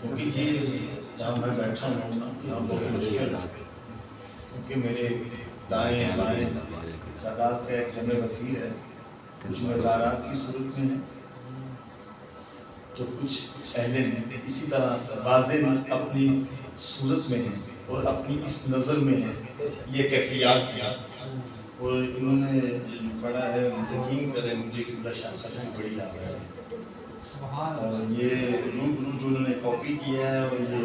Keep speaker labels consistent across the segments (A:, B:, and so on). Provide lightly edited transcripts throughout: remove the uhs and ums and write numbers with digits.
A: کیونکہ یہ جہاں میں بیٹھا ہوں نا یہاں بہت مشکل ہے، کیونکہ میرے دائیں بائیں سادات کا ایک جمع غفیر ہے، کچھ مزارات کی صورت میں ہے تو کچھ اہل اسی طرح واضح اپنی صورت میں ہیں اور اپنی اس نظر میں ہیں، یہ کیفیات ہیں۔ اور انہوں نے پڑھا ہے، یقین کریں مجھے قبلہ شاہ صاحب کی بڑی یاد ہے، اور یہ روبرو جو انہوں نے کاپی کیا ہے، اور یہ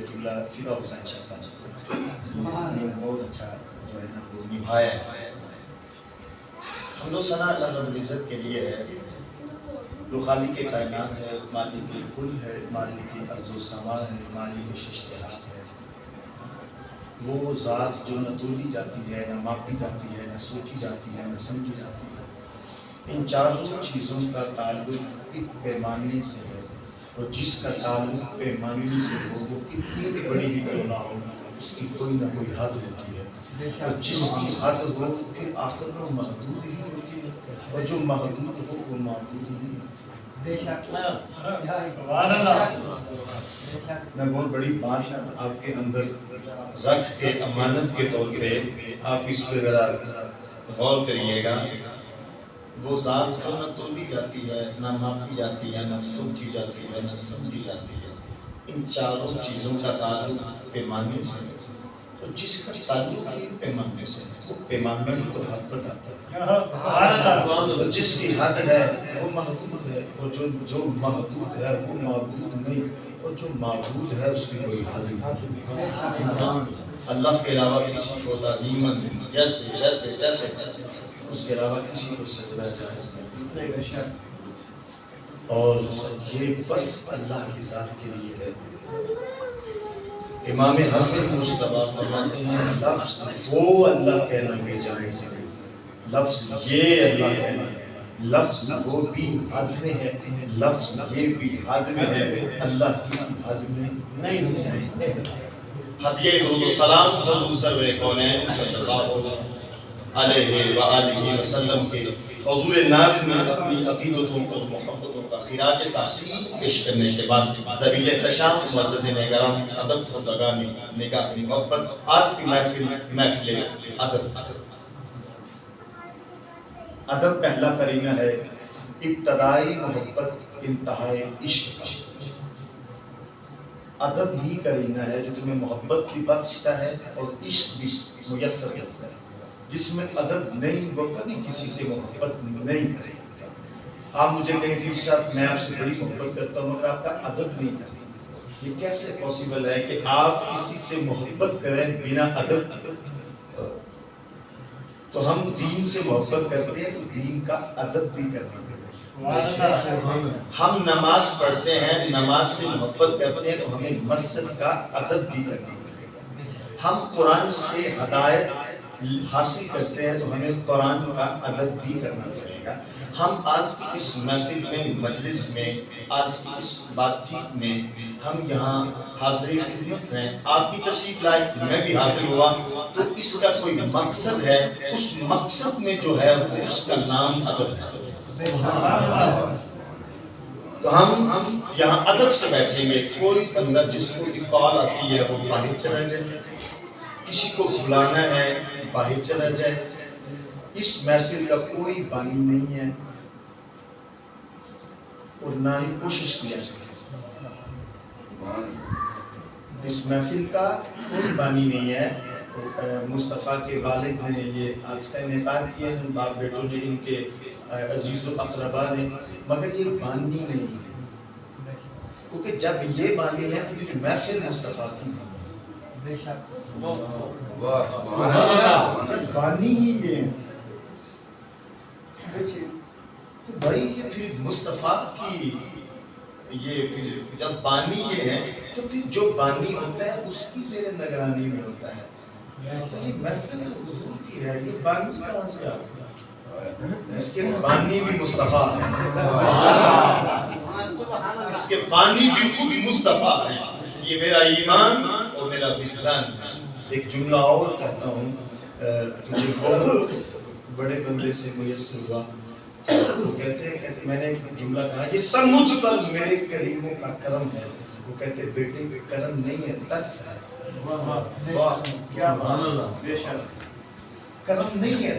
A: قبلہ فدا حسین شاہ صاحب نے بہت اچھا جو ہے نا وہ نبھایا ہے۔ حمد و ثنا اللہ رب العزت کے لیے ہے جو خالق کائنات ہے، مالک کل ہے، مالک ارض و سما ہے، مالک ششتہات ہے۔ وہ ذات جو نہ تولی جاتی ہے، نہ ماپی جاتی ہے، نہ سوچی جاتی ہے، نہ سمجھی جاتی ہے۔ ان چاروں چیزوں کا تعلق ایک پیمانے سے ہے، اور جس کا تعلق پیمانے سے ہو وہ کتنی بھی بڑی ہی کیوں نہ ہو، اس کی کوئی نہ کوئی حد ہوتی ہے، اور جس کی حد ہو پھر آخر میں محدود ہی ہوتی ہے، اور جو محدود ہو وہ محدود ہی نہیں ہوتی ہے۔ میں بہت بڑی بات آپ کے اندر رکھ کے امانت کے طور پہ آپ اس پہ ذرا غور کریے گا۔ وہ ذات جو نہ تولی جاتی ہے، نہ ماپی جاتی ہے، نہ سوچی جاتی ہے، نہ سمجھی جاتی ہے، ان چاروں چیزوں کا تعلق پیمانے سے ہے، تو جس کا تعلق ہی پیمانے سے ہے وہ پیمانہ ہی تو حد بتاتا ہے، اور جس کی حد ہے وہ محدود ہے، اور جو محدود ہے وہ معبود نہیں، اور جو معبود ہے اس کی کوئی حد نہیں۔ اللہ کے علاوہ کسی کو تعظیماً جیسے جیسے جیسے اس کے علاوہ کسی کو سجدہ جائز نہیں، اور یہ بس اللہ کی ذات کے لیے ہے۔ امام حسن مجتبیٰ فرماتے ہیں لفظ وہ اللہ کہنا بھی جائز ہے، لفظ یہ اللہ کہنا، لفظ وہ بھی حد میں ہے، لفظ یہ بھی حد میں ہے، اللہ کسی حد میں نہیں۔ ہدیہ درود و سلام حضور سرور کونین صلی اللہ علیہ وآلہ وسلم کے حضور ناز میں اپنی عقیدتوں اور محبتوں کا خراج تحسین پیش کرنے کے بعد ذویل احتشام معزز نگران ادب خوردگان نگاہ محبت، آج کی محفل ادب۔ ادب پہلا قرینہ ہے ابتدائی محبت انتہائی عشق کا۔ ادب ہی قرینہ ہے جو تمہیں محبت بھی بخشتا ہے اور عشق بھی میسر کرتا ہے۔ جس میں ادب نہیں وہ کبھی کسی سے محبت نہیں کر سکتا۔ آپ مجھے کہیں پیر صاحب میں آپ سے بڑی محبت کرتا ہوں مگر آپ کا ادب نہیں کرتا، یہ کیسے پاسبل ہے کہ آپ کسی سے محبت کریں بنا ادب کے؟ تو ہم دین سے محبت کرتے ہیں تو دین کا ادب بھی کرنا پڑے۔ ہم نماز پڑھتے ہیں، نماز سے محبت کرتے ہیں تو ہمیں مسجد کا ادب بھی کرنا پڑے گا۔ ہم قرآن سے ہدایت حاصل کرتے ہیں تو ہمیں قرآن کا ادب بھی کرنا پڑے گا۔ ہم آج کی اس محفل میں، مجلس میں، آج کی اس بات چیت میں ہم یہاں حاضر خدمت ہیں، آپ بھی تشریف لائے، میں بھی حاضر ہوا، تو اس کا کوئی مقصد ہے، اس مقصد میں جو ہے اس کا نام ادب ہے۔ تو ہم یہاں ادب سے بیٹھیں گے۔ کوئی بندہ جس کو بھی کال آتی ہے وہ باہر چلا جائے، کسی کو بلانا ہے باہر چلا جائے۔ اس محفل کا کوئی بانی نہیں ہے اور نہ ہی کوشش کیا جائے۔ اس محفل کا کوئی بانی نہیں ہے۔ مصطفیٰ کے والد نے یہ آج کا انعقاد کیا، باپ بیٹوں نے، ان کے عزیز و اقربا نے، مگر یہ بانی نہیں ہے، کیونکہ جب یہ بانی ہے تو یہ محفل مصطفیٰ کی بانی ہے۔ جب بانی ہی یہ ہے تو بھائی یہ پھر مصطفیٰ کی، یہ پھر جب بانی یہ ہے تو پھر جو بانی ہوتا ہے اس کی زیر نگرانی میں ہوتا ہے۔ تو یہ محفل تو حضور کی ہے، یہ بانی کہاں سے آتا ہے؟ اس کے بانی بھی مصطفیٰ ہے، اس کے بانی بھی خود مصطفیٰ ہے۔ یہ میرا ایمان اور میرا وجدان ہے۔ ایک جملہ اور کہتا ہوں، مجھے بہت بڑے بندے سے میسر ہوا، وہ کہتے ہیں میں نے ایک جملہ کہا، یہ سب مجھ پر میرے کریموں کا کرم ہے، وہ کہتے بیٹے کرم نہیں ہے ترس ہے. کرم نہیں ہے.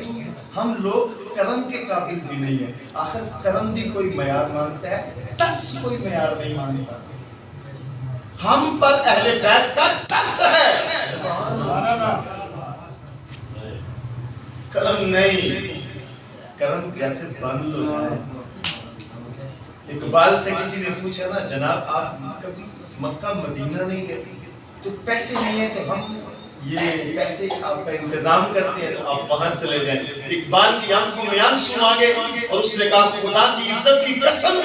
A: ہم لوگ کرم کے قابل بھی نہیں ہیں. آخر کرم بھی کوئی معیار مانگتا ہے, ترس کوئی معیار نہیں مانگتا. ہم پر اہل بیت کا ترس ہے, کرم نہیں. کرم کیسے بند ہو جائے. اقبال سے کسی نے پوچھا نا, جناب آپ کبھی مکہ مدینہ نہیں گئے, تو پیسے نہیں ہیں تو ہم یہ پیسے آپ کا انتظام کرتے ہیں تو آپ وہاں چلے جائیں. اقبال کی آنکھوں میں آنسو آ گئے اور اس نے کہا خدا کی عزت کی قسم,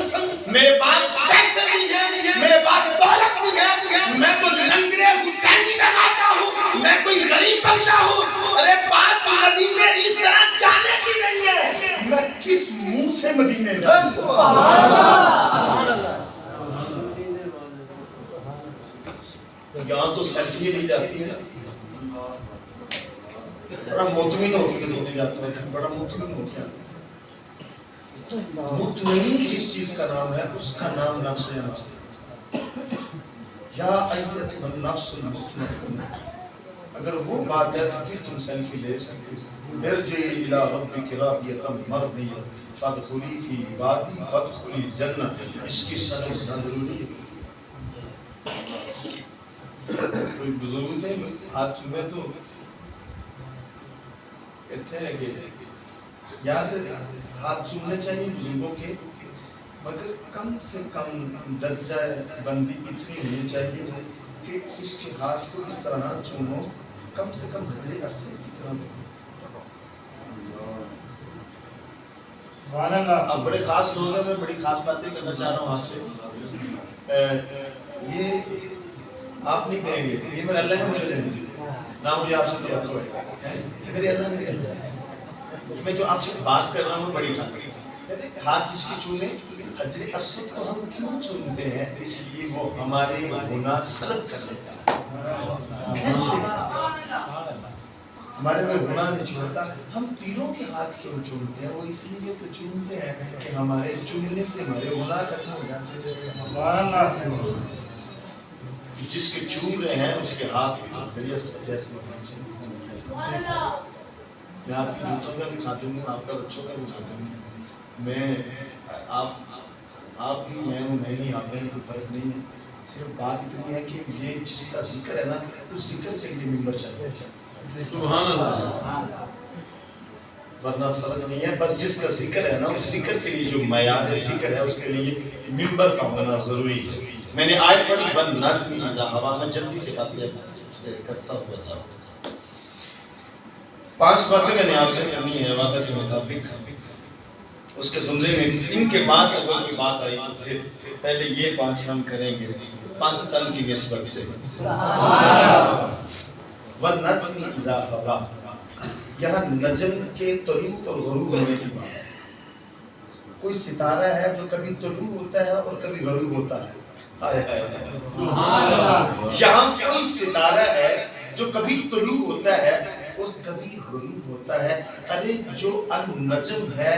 A: میرے پاس پیسے بھی ہیں, میرے پاس دولت بھی ہے, میں تو لنگرے حسینی لگاتا ہوں, میں کوئی غریب بندہ ہوں. ارے بات مدینے اس طرح جانے کی نہیں ہے, میں کس منہ سے مدینے جاؤں. یہاں تو سیلفی لی جاتی ہے, بڑا مطمئن ہو کے لینے جاتا ہے, بڑا مطمئن ہو کے آتا ہے. مطمئن جس چیز کا نام ہے اس کا نام نفس ہے. یا ایتها النفس المطمئنہ, اگر وہ بات ہے تو پھر تم سیلفی لے سکتے. ارجعی الی ربک راضیۃ مرضیہ فادخلی فی عبادی فادخلی الجنہ. اس کی شرح ضروری ہے. کوئی بزرگ تھے, ہاتھ چومے تو کہتے ہیں کہ یار ہاتھ چومنے چاہیے بزرگوں کے, مگر کم سے کم درجہ بندی اتنی ہونی چاہیے کہ اس کے ہاتھ کو اس طرح چومو, کم سے کم حجر اسود کی طرح. اب بڑے خاص لوگ ہیں, میں بڑی خاص باتیں کرنا چاہ رہا ہوں آپ سے. یہ آپ نہیں کہیں گے, یہ میرے اللہ نے مجھے دیں گے نہ, مجھے آپ سے توقع ہے, میرے اللہ نے دیں گے. میں جو آپ سے بات کر رہا ہوں بڑی خاص ہے. کہتے ہیں ہاتھ جس کی چومے, حجر اسود کو ہم کیوں چومتے ہیں؟ اس لیے وہ ہمارے گناہ سلب کر لیتا ہے, کھینچ لیتا ہے, ہمارے میں گناہ نہیں چھوڑتا. ہم پیروں کے ہاتھ کیوں چومتے ہیں؟ وہ اس لیے تو چومتے ہیں کہ ہمارے چومنے سے ہمارے گناہ ختم ہو جاتے ہیں. جس کے چوم رہے ہیں اس کے ہاتھ ذریعہ جیسے ہونا چاہیے. میں آپ کی جوتوں کا بھی خادم ہوں, آپ کا بچوں کا بھی خادم ہوں. میں آپ بھی, میں ہوں, میں ہی, آپ میں کوئی فرق نہیں ہے. صرف بات اتنی ہے کہ یہ جس کا ذکر ہے نا, اس ذکر کے لیے ممبر چاہیے. سبحان اللہ. ورنہ فرق نہیں ہے. بس جس کا ذکر ہے نا, اس ذکر کے لیے جو معیار ذکر ہے اس کے لیے ممبر کا ہونا ضروری ہے. میں نے آیت پڑھی وَالنَّجْمِ إِذَا هَوَىٰ, میں جلدی سے باتیں کرتا ہوا جاؤں. 5 باتیں میں نے آپ سے کرنی ہے وعدہ کے مطابق. اس کے زمرے میں ان کے بعد اگر کوئی بات آئی تو پھر پہلے یہ 5 ہم کریں گے 5 تن کی نسبت سے. وَالنَّجْمِ إِذَا هَوَىٰ, یہاں نجم کے طلوع اور غروب ہونے کی بات ہے. کوئی ستارہ ہے جو کبھی طلوع ہوتا ہے اور کبھی غروب ہوتا ہے. یہاں کوئی ستارہ ہے جو کبھی طلوع ہوتا ہے اور کبھی غروب ہوتا ہے. ارے جو النجم ہے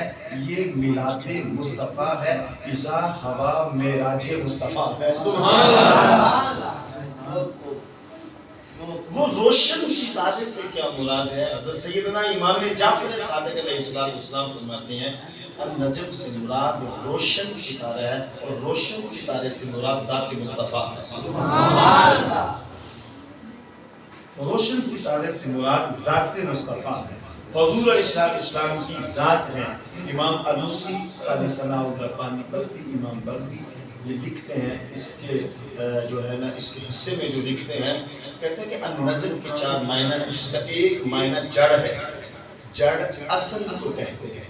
A: یہ میلاد مصطفیٰ ہے, اذا ہوا معراج مصطفیٰ ہے. وہ روشن ستارے سے کیا مراد ہے؟ حضرت سیدنا امام جعفر صادق علیہ السلام فرماتے ہیں النجم سے مراد روشن ستارہ ہے, اور روشن ستارے سے مراد ذات مصطفیٰ ہے. روشن ستارے سے مراد ذات مصطفیٰ ہے. حضور علیہ السلام کی ذات ہے. امام علوسی, قاضی ثناء الربانی بغوی, امام بغوی یہ لکھتے ہیں اس کے جو ہے نا اس کے حصے میں جو لکھتے ہیں, کہتے ہیں کہ النجم کے 4 معنی ہیں, جس کا ایک معنی جڑ ہے. جڑ اصل کو کہتے ہیں.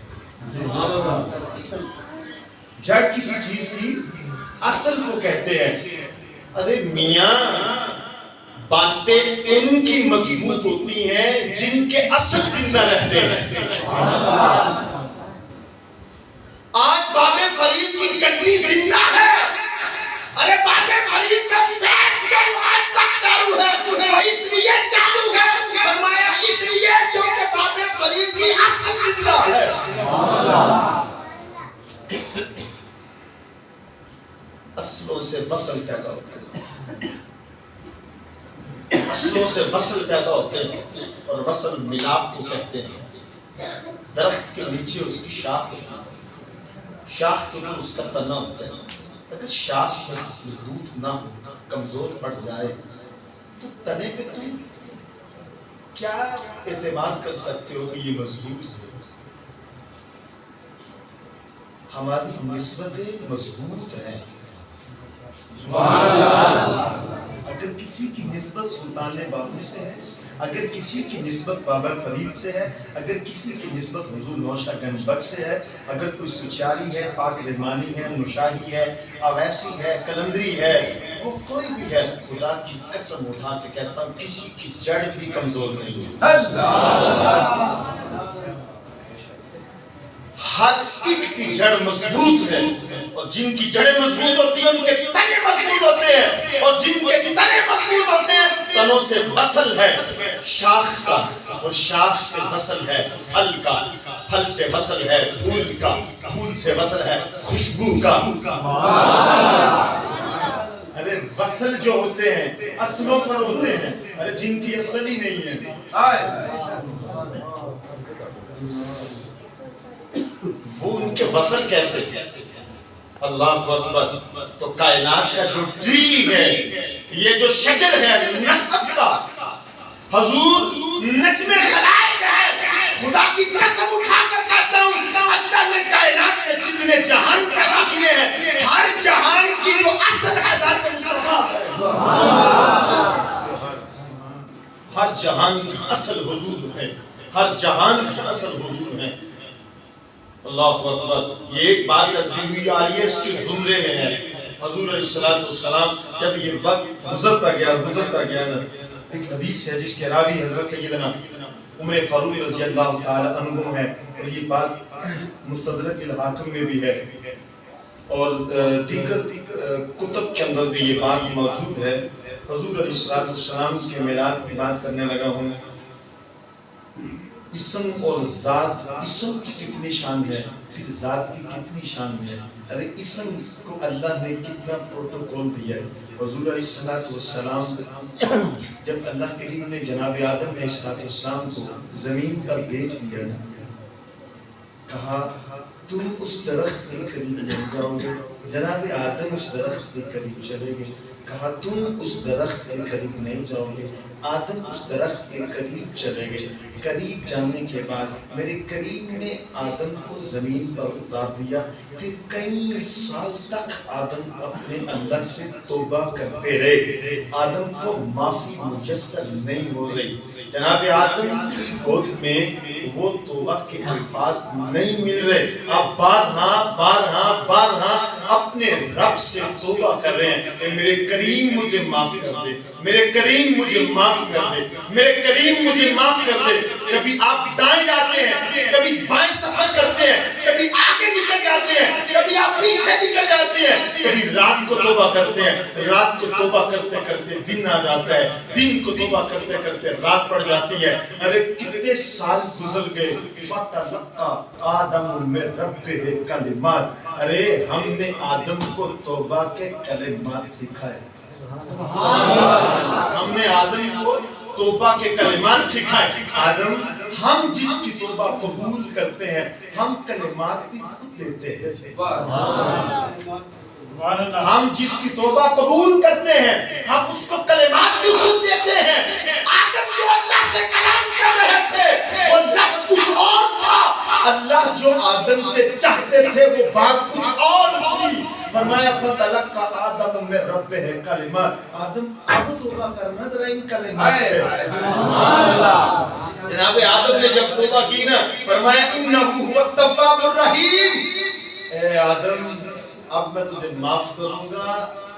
A: جڑ کسی چیز کی اصل کو کہتے ہیں. ارے میاں باتیں ان کی مضبوط ہوتی ہیں جن کے اصل زندہ رہتے ہیں. آج باب فرید کی گڈی زندہ ہے. ارے باب فرید کا فیض کیوں آج تک چالو ہے؟ وہ اس لیے چالو ہے, فرمایا اس لیے کیونکہ باب فرید کی اصل زندہ ہے. اصلوں سے وصل پیدا ہوتا ہے. فصلوں سے وصل پیدا ہوتے ہیں اور وصل ملاپ کو کہتے ہیں۔ درخت کے نیچے اس کی شاخ ہوتی ہے، شاخ کے اوپر اس کا تنا ہوتا ہے۔ اگر شاخ مضبوط نہ ہو، کمزور پڑ جائے تو تنے پہ تم کیا اعتماد کر سکتے ہو کہ یہ مضبوط ہے؟ ہماری نسبتیں مضبوط ہیں۔ اگر کسی کی نسبت سلطان باہو سے ہے، اگر کسی کی نسبت بابا فرید سے ہے، اگر کسی کی نسبت حضور نوشہ گنج بخش سے ہے، اگر کوئی سچاری ہے، پاک رحمانی ہے، نشاہی ہے، اویسی ہے، کلندری ہے، وہ کوئی بھی ہے، خدا کی قسم اٹھا کے کہتا ہوں کسی کی جڑ بھی کمزور نہیں ہے۔ ہر ایک کی جڑ مضبوط ہے، اور جن کی جڑیں مضبوط ہوتی ہیں ان کے تنے مضبوط ہوتے ہیں، اور جن کے تنے مضبوط ہوتے ہیں تنوں سے وصل ہے شاخ کا، اور شاخ سے وصل ہے پھل کا، پھل سے وصل ہے پھول کا، پھول سے وصل ہے خوشبو کا۔ ارے وصل جو ہوتے ہیں اصلوں پر ہوتے ہیں، ارے جن کی اصل ہی نہیں ہے وہ ان کے وصل کیسے؟ اللہ اکبر۔ تو کائنات کا جو ٹری ہے، یہ جو شجر ہے نسب کا، حضور نجم خلائق ہے۔ خدا کی قسم اٹھا کر کہتا ہوں اللہ نے کائنات میں جتنے جہان پیدا کیے ہیں، ہر جہان کی جو اصل ہے ذات مصطفیٰ ہے۔ ہر جہان کی اصل حضور ہے، ہر جہان کی اصل حضور ہے۔ اللہ اکبر۔ یہ ایک بات چلتی ہوئی آ رہی ہے، اس کے زمرے میں ہے۔ حضور علیہ السلام جب یہ وقت گزرتا گیا نا، ایک حدیث ہے جس کے راوی حضرت سیدنا عمر فاروق رضی اللہ تعالی عنہ ہے، اور یہ بات مستدرک الحاکم میں بھی ہے، اور دیگر کتب کے اندر بھی یہ بات موجود ہے۔ حضور علیہ السلام کے میلاد کی بات کرنے لگا ہوں۔ اسم اور ذات، اسم کی کتنی شان ہے، پھر ذات کی کتنی شان ہے۔ ارے اسم کو اللہ نے کتنا پروٹوکول دیا ہے۔ حضور علیہ السلام جب اللہ کریم نے جناب آدم علیہ السلام کو زمین پر بیچ دیا، کہا تم اس درخت کے قریب نہیں جاؤ گے، جناب آدم اس درخت کے قریب چلے گئے۔ کہا تم اس درخت کے قریب نہیں جاؤ گے، آدم اس درخت کے قریب چلے گئے۔ قریب جانے کے بعد میرے کریم نے آدم کو زمین پر اتار دیا، پھر کئی سال تک آدم اپنے اللہ سے توبہ کرتے رہے، آدم کو معافی میسر نہیں ہو رہی۔ جناب آدم کی گود میں وہ توبہ کے الفاظ نہیں مل رہے، آپ بارہا اپنے رب سے توبہ کر رہے ہیں کہ میرے کریم مجھے معاف کر دے، میرے کریم مجھے معاف کر دے، میرے کریم مجھے معاف کر دے۔ کبھی آپ دائیں جاتے ہیں، کبھی بائیں سفر کرتے ہیں، کبھی آگے نکل جاتے ہیں، کبھی آپ پیچھے نکل جاتے ہیں، کبھی رات کو توبہ کرتے ہیں، رات کو توبہ کرتے کرتے دن آ جاتا ہے، دن کو توبہ کرتے کرتے رات پڑ جاتی ہے۔ ارے کتنے سال گزر گئے، فَتَلَقَّى آدَمُ مِن رَبِّهِ کلمات۔ ارے ہم نے آدم کو توبہ کے کلمات سکھائے، ہم نے آدم کو توبہ کے کلمات سکھائے۔ آدم ہم جس کی توبہ قبول کرتے ہیں ہم کلمات بھی خود دیتے ہیں، ہم جس کی توبہ قبول کرتے ہیں ہم اس کو کلمات بھی خود دیتے ہیں۔ آدم جو اللہ سے کلام کر رہے تھے وہ لفظ کچھ اور تھا، اللہ جو آدم سے چاہتے تھے وہ بات کچھ اور تھی۔ فرمایا فَتَلَقَّى آدَمُ مِن رَبِّهِ کلمات۔ آدم اب توبہ کرنا ذرا ان کلمات سے۔ جناب آدم نے جب توبہ کی نا، فرمایا اِنَّهُ هُوَ التَّوَّابُ الرَّحِيمُ، اے آدم اب میں تجھے معاف کروں گا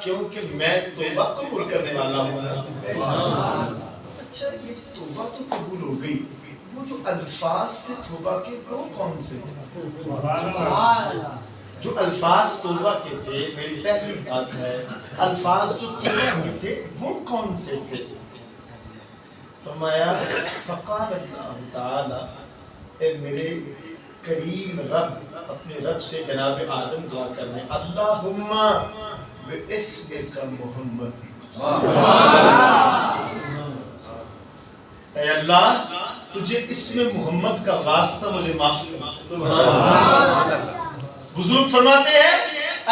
A: کیونکہ میں توبہ قبول کرنے والا ہوں۔ اچھا یہ توبہ تو قبول ہو گئی، وہ جو الفاظ تھے توبہ کے وہ کون سے تھے؟ جو الفاظ توبہ کے تھے، میری پہلی بات ہے، الفاظ جو توبہ کے تھے وہ کون سے تھے؟ فرمایا فقال اللہ تعالی، اے میرے کریم رب، اپنے رب سے جناب آدم دعا کرنے، اللہم باسمک محمد، اللہ تجھے اسم محمد کا واسطہ مجھے معاف کر. بزرگ فرماتے ہیں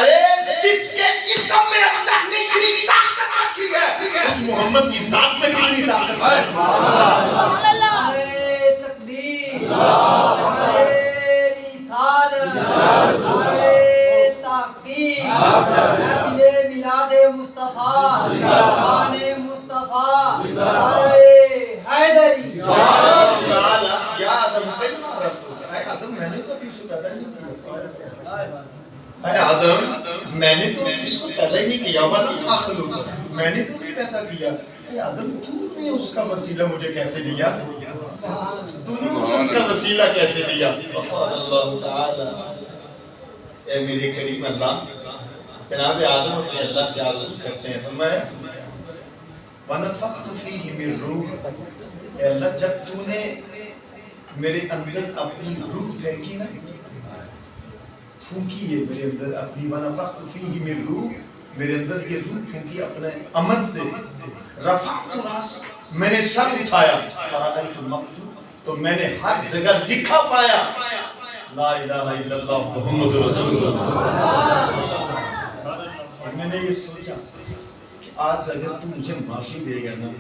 A: ارے جس کے اسم میں اللہ نے اتنی طاقت رکھی ہے اس محمد کی ذات میں کتنی طاقت ہے.
B: نعرہ تکبیر، نعرہ رسالت، نعرہ تحقیق، محفل میلاد مصطفیٰ، شان مصطفیٰ، نعرہ حیدری.
A: یا آدم کیف عرفت؟ اے آدم میں نے تو ابھی اسے پیدا نہیں کیا. اے آدم میں نے تو اس کو پیدا ہی نہیں کیا. وَلَمْ أَخْلُقْ میں نے تو نہیں پیدا کیا. اے آدم تو نے اس کا وسیلہ مجھے کیسے دیا؟ تو نے مجھے اس کا وسیلہ کیسے دیا؟ اللہ تعالی اے میرے کریم اللہ جناب آدم اپنے اللہ سے عرض کرتے ہیں فرمایا وَنَفَخْتُ فِيهِ مِن رُوحِ اے اللہ جب تو نے میرے اندر اپنی روح پھینکی نا پھونکی ہے میرے اندر اپنی وَنَفَخْتُ فِيهِ مِن روح میرے اندر یہ روح پھونکی اپنے عمل سے رفعت راس میں نے سر اٹھایا فرأیت مکتوب تو میں نے ہر جگہ لکھا پایا لا الہ الا اللہ محمد رسول اللہ. میں نے یہ سوچا کہ آج اگر تو مجھے معافی دے گا نا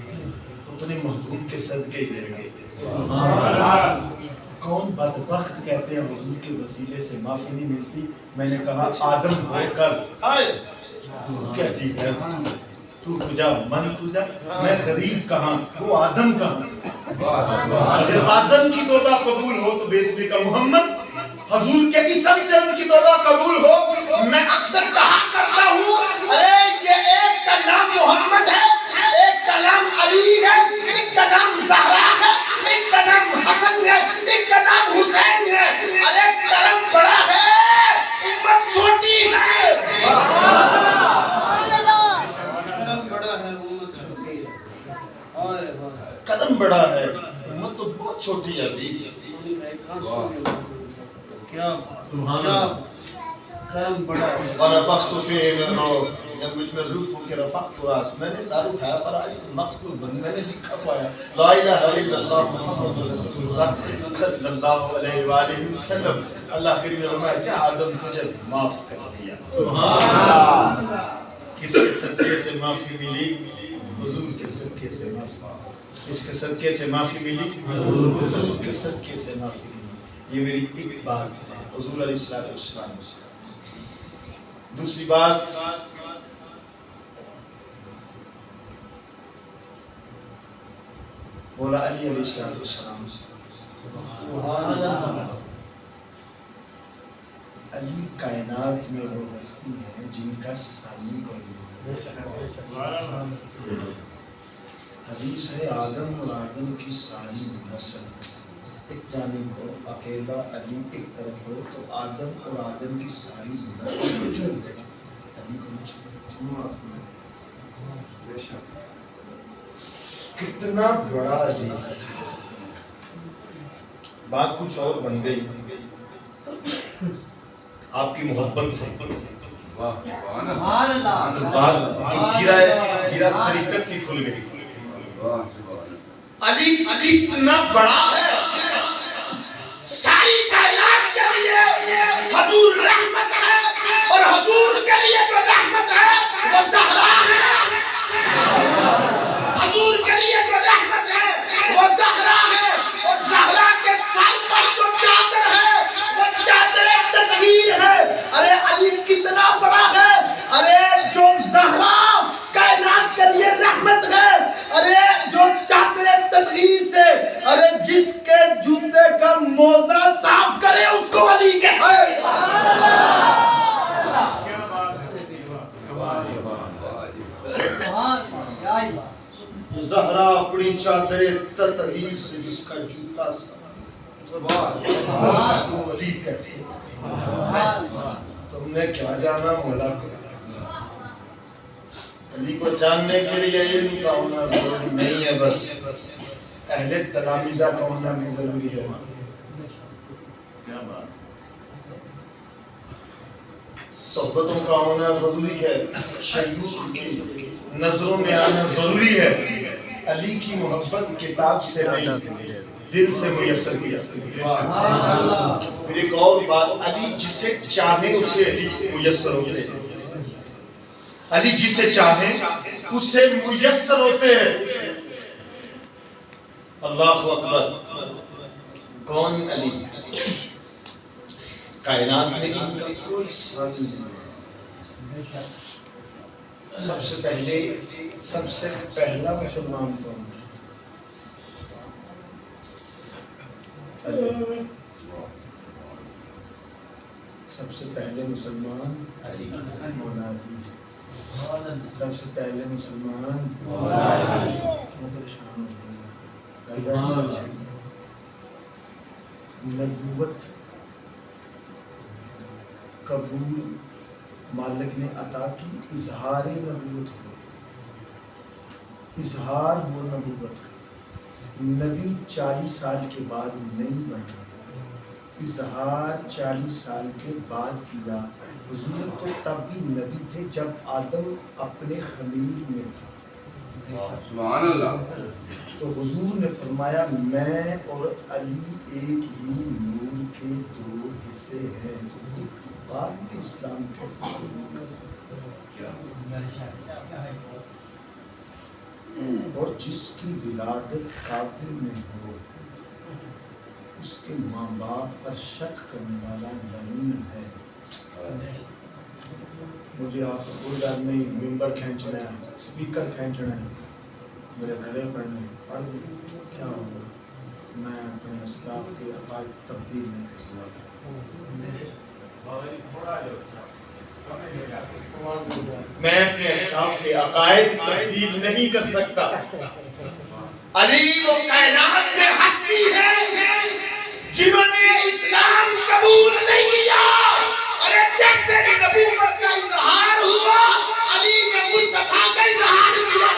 A: تو اپنے محبوب کے صدقے دے گا. کون بدبخت کہتے ہیں حضور کے وسیلے سے معافی نہیں ملتی. میں نے کہا آدم ہو کر تو کیا چیز ہے تو تجھا من تجھا میں غریب کہاں وہ آدم کہاں. اگر آدم کی توبہ قبول ہو تو بیسویں کا محمد حضور کے اسم سے ان کی توبہ قبول ہو. میں اکثر کہا کرتا ہوں ارے یہ ایک کا نام محمد ہے ایک کا نام علی ہے ایک کا نام زہرا ہے ایک کا نام حسن ہے ایک کا نام حسین ہے. ارے کرم بڑا ہے امت چھوٹی ہے. قدم بڑا ہے امت تو بہت چھوٹی ہے ابھی. وَنَفَخْتُ فِيهِ مِن رُوحِ جب مجھ میں روح ہو کے رفعت راس میں نے سر اٹھایا فرائض مکتوب میں نے لکھا پایا لا الہ الا اللہ محمد رسول اللہ صلی اللہ علیہ وآلہ وسلم. اللہ کریم نے فرمایا کہ آدم تجھے معاف کر دیا. کس کے صدقے سے معافی ملی؟ حضور کے صدقے سے معافی. اس کے صدقے سے معافی ملی حضور کے صدقے سے معافی ملی. یہ میری ایک بات ہے حضور علیہ السلام. دوسری بات مولا علی علیہ السلام. علی کائنات میں وہ ہستی ہے جن کا ثانی کوئی حدیث ہے آدم اور آدم کی ساری نسل ایک جانب ہو اکیلا علی ایک طرف ہو تو آدم اور آدم کی ساری نسل کو چھوڑ دے علی کو نہیں چھوڑ. کتنا بڑا علی. بات کچھ اور بن گئی آپ کی محبت سے. بات گرا طریقت کی کھل گئی. علی اتنا بڑا ہے ساری کائنات کے لیے حضور رحمت ہے اور حضور کے لیے جو رحمت ہے وہ زہرا ہے. حضور کے لیے جو رحمت ہے وہ زہرا ہے اور زہرا کے سر پر جو چادر ہے وہ چادر تطہیر ہے. ارے علی کتنا بڑا ہے. ارے جو زہرا کائنات کے لیے رحمت ہے ارے جو چادر تطہیر سے ارے جس کے جوتے کا موزہ صاف کرے اس کو علی کہتے ہیں. زہرا اپنی چادر تطہیر سے جس کا جوتا صاف اس کو علی کہتے ہیں. تم نے کیا جانا مولا کو. علی کو جاننے کے لیے علم کا ہونا ضروری نہیں ہے بس اہل تلامیزہ کا ہونا بھی ضروری ہے. صحبتوں کا ہونا ضروری ہے. شیوخ کی نظروں میں آنا ضروری ہے. علی کی محبت کتاب سے نہیں دل سے میسر کیا. پھر ایک اور بات, علی جسے چاہے اسے علی میسر ہوتے ہیں. علی جسے چاہے اسے میسر ہوتے ہیں. اللہ اکبر. کون علی؟ کائنات میں ان کا کوئی سن نہیں. سب سے پہلا مسلمان کون تھا؟ علی. سب سے پہلے مسلمان علی, مولا علی. سب سے پہلے مسلمان مولا علی. پریشان ہو گیا. نبوت قبول مالک نے عطا کی, اظہار نبوت ہو, اظہار ہو نبوت کا. نبی 40 سال کے بعد نہیں بنا, اظہار 40 سال کے بعد کیا. حضور تو تب بھی نبی تھے جب آدم اپنے خمیر میں تھا.
C: سبحان اللہ.
A: تو حضور نے فرمایا میں اور علی ایک ہی نور کے 2 حصے ہیں. تو بعد میں اسلام کیسے قبول کر سکتا ہے؟ اور جس کی ولادت کافر میں ہو اس کے ماں باپ پر شک کرنے والا نہیں ہے. مجھے آپ کو کوئی ڈر نہیں, ممبر کھینچنا ہے, اسپیکر کھینچنا ہے, میرے گھرے پڑھنے پڑھ دیں, کیا ہوگا؟ میں اپنے اسلاف کے عقائد تبدیل نہیں کر سکتا. میں اپنے اسلاف کے عقائد تبدیل نہیں کر سکتا. علی وہ کائنات میں ہستی ہے جنہوں نے اسلام قبول نہیں کیا. ارے جیسے نبوت کا اظہار ہوا, علی نے مصطفیٰ کا اظہار کیا.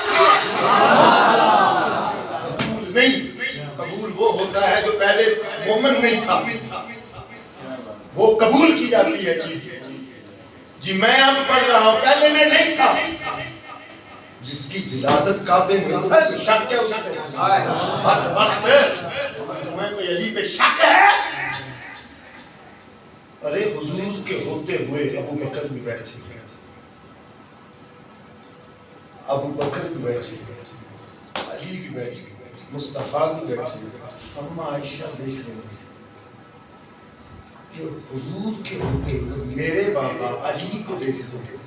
A: قبول نہیں, قبول وہ ہوتا ہے جو پہلے مومن نہیں تھا, وہ قبول کی جاتی ہے چیز. جی میں اب پڑھ رہا ہوں, پہلے میں نہیں تھا. جس کی ولادت کعبے میں ہو کوئی شک ہے اس پہ؟ بدبخت, تمہیں کوئی علی پہ شک ہے؟ ارے حضور کے ہوتے ہوئے ابو بکر بھی بیٹھے, ابو بکر بھی بیٹھے, علی بھی بیٹھے, مصطفیٰ بھی بیٹھے. اما عائشہ دیکھ رہے ہیں کہ حضور کے ہوتے ہوئے میرے بابا علی کو دیکھ رہے ہیں.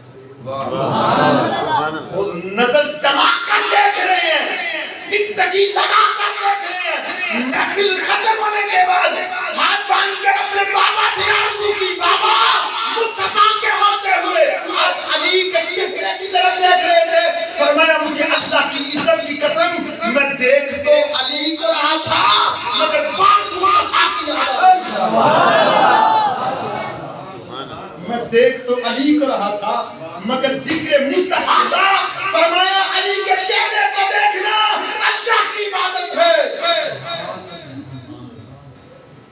A: وہ نظر جما کر دیکھ رہے ہیں, زندگی لگا کر دیکھ رہے ہیں. محفل ختم ہونے کے بعد ہاتھ باندھ کر اپنے بابا سے آرزو کی, بابا مصطفیٰ کے ہوتے ہوئے آپ علی کے چہرے کی طرف دیکھ رہے تھے. فرمایا مجھے اللہ کی عزت کی قسم میں دیکھ تو علی کو رہا تھا مگر بات مصطفیٰ کی نہ. میں دیکھ تو علی کو رہا تھا مگر ذکر مصطفیٰ تھا. فرمایا علی کے چہرے کو دیکھنا اللہ کی عبادت ہے.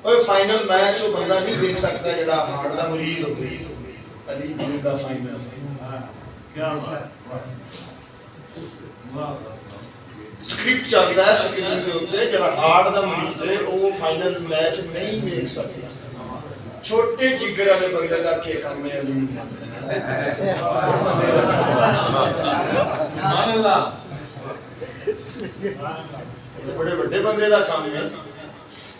A: اوہ فائنل میچ وہ بندہ نہیں دیکھ سکتا جڑا ہارٹ دا مریض ہو گئی. علی دین دا فائنل سکرپٹ چلتا ہے سکرین کے اوپر, جڑا ہارٹ دا مریض ہے وہ فائنل میچ نہیں دیکھ سکتا. چھوٹے جگر والے بندے دا کیا کام ہے؟ علی بڑے بڑے بندے دا کام ہے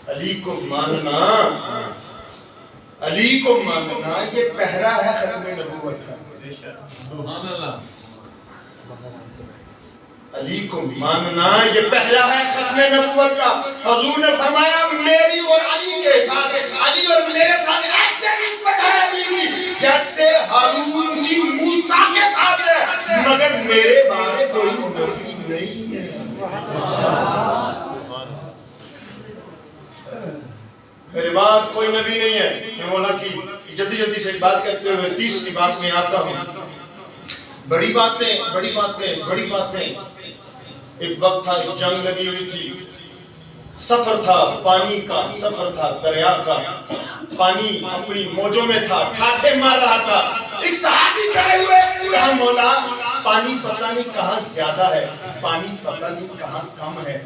A: علی کو ماننا. علی کو ماننا یہ پہرا ہے ختم نبوت کا. علی کو ماننا یہ پہلا ہے ختم نبوت کا. حضور نے فرمایا میری اور علی کے ساتھ, علی اور میرے ساتھ ایسے نسبت ہے علی کی جیسے ہارون کی موسیٰ کے ساتھ ہے, مگر میرے بارے کوئی نبی نہیں ہے. میرے بعد کوئی نبی نہیں ہے. میں مولا کی جلدی سے بات کرتے ہوئے تیسری بات میں آتا ہوں. بڑی باتیں. ایک وقت تھا, ایک جنگ لگی ہوئی تھی, سفر تھا پانی کا, سفر تھا دریا کا, پانی اپنی موجوں میں تھا, ٹھاٹھے مار رہا تھا. ایک صحابی کھڑے ہوئے, کہا مولا پانی پتہ نہیں کہاں زیادہ ہے، پانی پتہ نہیں کہاں کم ہے،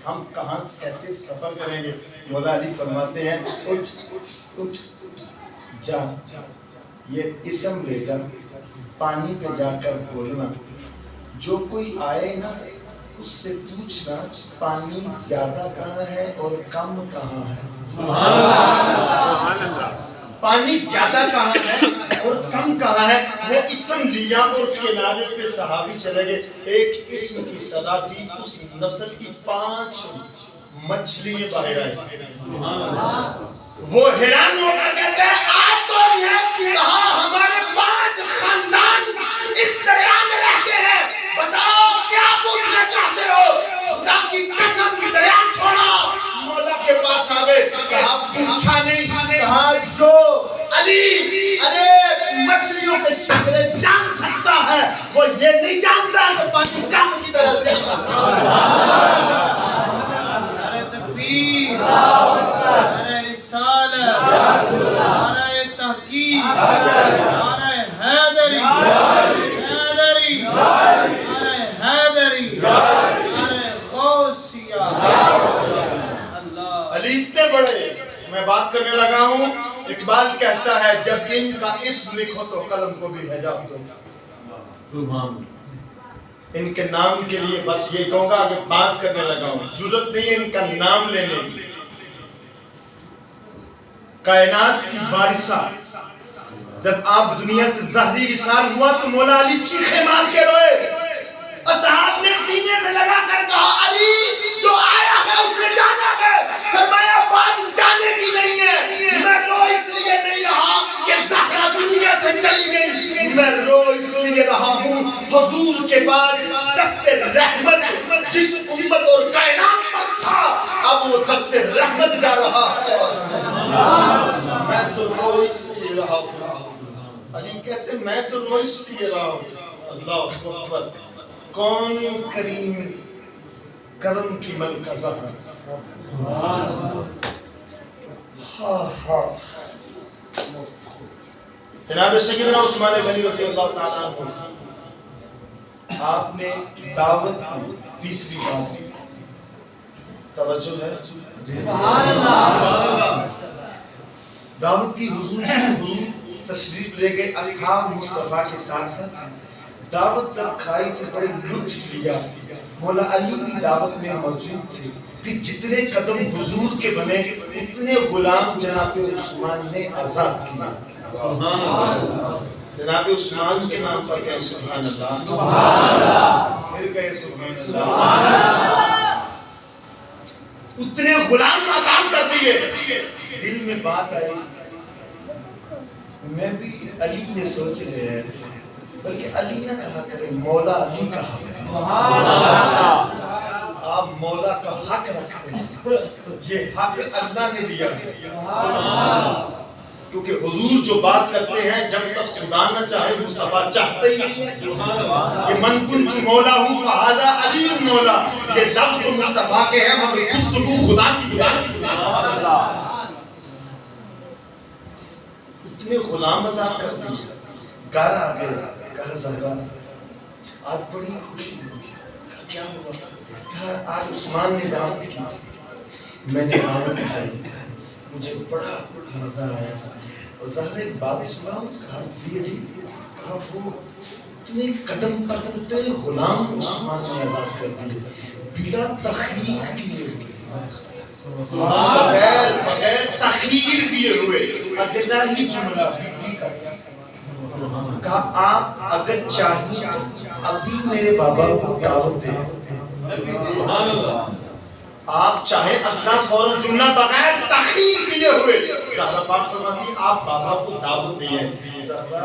A: ہم کہاں کیسے سفر کریں گے؟ مولا علی فرماتے ہیں اٹھ جا، یہ اسم لے جا، پانی پہ جا کر بولنا، جو کوئی آئے نا اس سے پوچھنا پانی زیادہ کہاں ہے اور کم کہاں ہے۔ پانی زیادہ کہاں ہے اور کم کہاں ہے، وہ اسم لیا اور کنارے پہ صحابی چلے گئے، ایک اسم کی صدا دی، اس نسل کی 5 مچھلیاں باہر آئی۔ وہ حیران ہو کر کہتے ہیں آپ تو نے کہا ہمارے 5 خاندان اس دریا میں رہتے ہیں، بتاؤ کیا پوچھنا چاہتے ہو؟ خدا کی قسم دریا چھوڑا، مولا کے پاس آ گئے، کہا پوچھا نہیں، کہا جو علی ارے مچھلیوں کے شکلیں جان سکتا ہے وہ یہ نہیں جانتا کہ پانی کم کی طرح سے
D: نعرہ تکبیر، نعرہ رسالت، نعرہ تحقیق، نعرہ حیدری، حیدری، نعرہ حیدری، نعرہ غوثیہ۔ اللہ
A: علی اتنے بڑے، میں بات کرنے لگا ہوں، اقبال کہتا ہے جب ان کا اسم لکھو تو قلم کو بھی حجاب دو۔ ان کے نام کے لیے بس یہ کہوں گا کہ بات کرنے لگا ہوں، ضرورت نہیں ہے ان کا نام لینے کی۔ کائنات کی وارثہ، جب آپ دنیا سے ظاہری وصال ہوا تو مولا علی چیخے مار کے روئے، اصحاب نے سینے سے لگا کر کہا علی جو آیا ہے اس نے جانا ہے، فرمایا بات جانے کی نہیں ہے، میں رو اس لیے نہیں رہا کہ زہرا دنیا سے چلی گئی، میں رو اس لیے رہا ہوں حضور کے بعد دست رحمت جس امت اور کائنات پر تھا اب وہ دست رحمت جا رہا ہے، میں تو رو اس لیے رہا ہوں۔ علی کہتے میں تو رو اس لیے رہا ہوں۔ اللہ اکبر، کون کریم کرم کی ملکہ جناب سیدنا عثمان غنی رضی اللہ تعالیٰ عنہ، آپ نے دعوت کی تیسری بار، توجہ ہے
B: سبحان اللہ،
A: دعوت کی حضور تشریف لے گئے اصحاب مصطفیٰ کے ساتھ ساتھ، دعوت جب کھائی تو بڑے لطف لیا، مولا علی بھی دعوت میں موجود تھے، پھر جتنے قدم حضور کے بنے اتنے غلام جناب عثمان نے آزاد کیا۔ جناب عثمان کے نام پر کہیں سبحان اللہ، پھر کہیں سبحان اللہ، اتنے غلام آزاد کر دیے۔ دل میں بات آئی، میں بھی علی یہ سوچ رہے ہیں، بلکہ علی نہ کہا کرے مولا علی کہا کرے، آپ مولا کا حق رکھتے ہیں، یہ حق اللہ نے دیا ہے، کیونکہ حضور جو بات کرتے ہیں جب تک خدا نہ چاہے مصطفیٰ چاہتے ہی نہیں ہے۔ یہ من کنت مولا ہوں فہذا علی مولا، یہ لفظ تو مصطفیٰ کے ہیں مگر گفتگو خدا کی ہے۔ اتنے غلام آزاد کر دیے، گھر آ گئے، کہا زہرا آج بڑی خوشی ہوئی، کہا کیا ہوا؟ کہا آج عثمان نے دعوت کی تھی، میں نے دعوت کھائی، مجھے بڑا مزہ آیا، اور زہرا ایک بات سناؤں؟ کہا جی علی، کہا وہ اتنے قدم پر اتنے غلام عثمان نے آزاد کر دیے بلا تخییر کیے بغیر تخییر دیے ہوئے، ادنا ہی جملہ بھی کہا آپ اگر چاہیے تو ابھی میرے بابا کو دعوت دیں، آپ چاہے اپنا فوراً جملہ بغیر تخییر کیے ہوئے، زہرا پاک فرماتی ہے آپ بابا کو دعوت دیں۔ زہرا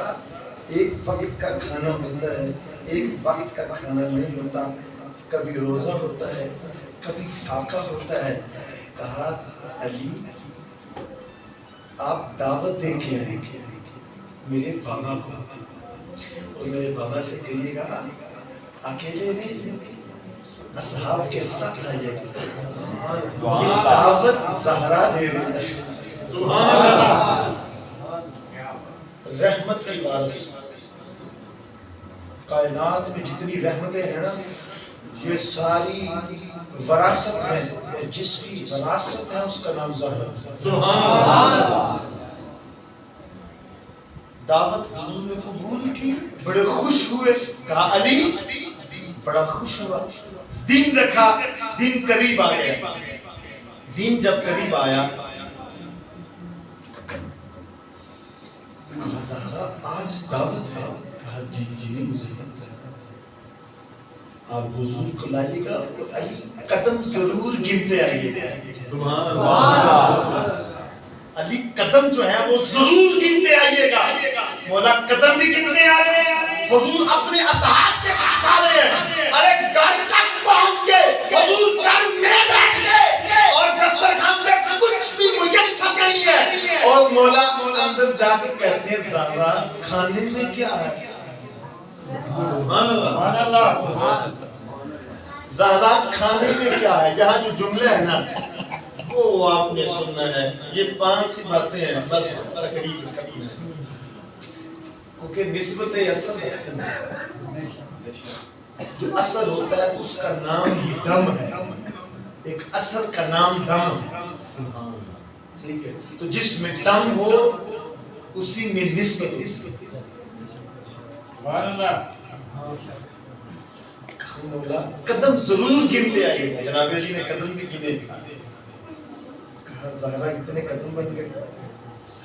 A: ایک وقت کا کھانا ہوتا ہے، ایک وقت کا کھانا نہیں ہوتا، کبھی روزہ ہوتا ہے، کبھی فاقہ ہوتا ہے۔ کہا علی آپ دعوت دے کے آئیں گے میرے بابا کو، اور میرے بابا سے کہیے گا اکیلے نہیں اصحاب کے ساتھ آئیے گا، یہ دعوت زہرا دے رہی ہے، رحمت کی وارث۔ کائنات میں جتنی رحمتیں ہیں نا یہ ساری وراثت ہے، جس کی وراثت ہے اس کا نام زہرا۔ دعوت حضور نے قبول کی، بڑے خوش ہوئے، کہا علی، بڑا خوش ہوا، دین رکھا، دین قریب آ گیا۔ دین جب قریب آیا کہا زہرا آج دعوت ہے، کہا جی جی مجھے پتہ ہے، آپ حضور کو لائیے گا، علی قدم ضرور گنتے آئیے گا، علی قدم جو ہے وہ ضرور گنتے آئیے گا۔ مولا قدم بھی گنتے آ رہے ہیں، حضور اپنے اصحاب کے ساتھ آ رہے ہیں، ارے گھر تک پہنچ گئے، حضور گھر میں بیٹھ گئے اور دسترخوان پہ کچھ بھی میسر نہیں ہے، اور مولا اندر جا کے کہتے ہیں زہرا کھانے میں کیا ہے؟ زہرا کھانے میں کیا ہے؟ یہاں جو جملہ ہے نا وہ آپ نے سننا ہے، یہ 5 سی باتیں ہیں، بس تقریر ختم ہے، کیونکہ نسبت اصل ہے، جو اصل ہوتا ہے اس کا نام ہی دم ہے، ایک اصل کا نام دم ہے، ٹھیک ہے؟ تو جس میں دم ہو اسی میں نسبت ہو۔ مولا قدم ضرور گنتے آئیے گا، جناب علی نے قدم بھی گنے، کہا زہرا اتنے قدم بن گئے،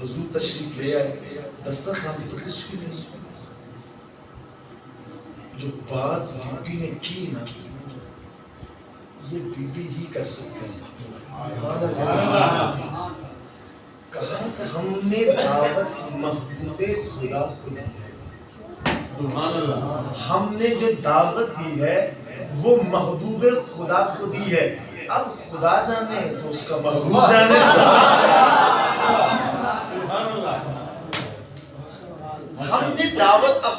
A: حضور تشریف لے آئے، دسترخوان تو کچھ بھی نہیں، جو بات بی بی نے کی نا یہ بی بی ہی کر سکتے ہیں۔ کہا ہم نے دعوت محبوب خدا کو دی ہے، ہم نے جو دعوت دی ہے وہ محبوب خدا کو دی ہے، اب خدا جانے تو اس کا محبوب جانے۔ ہم نے دعوت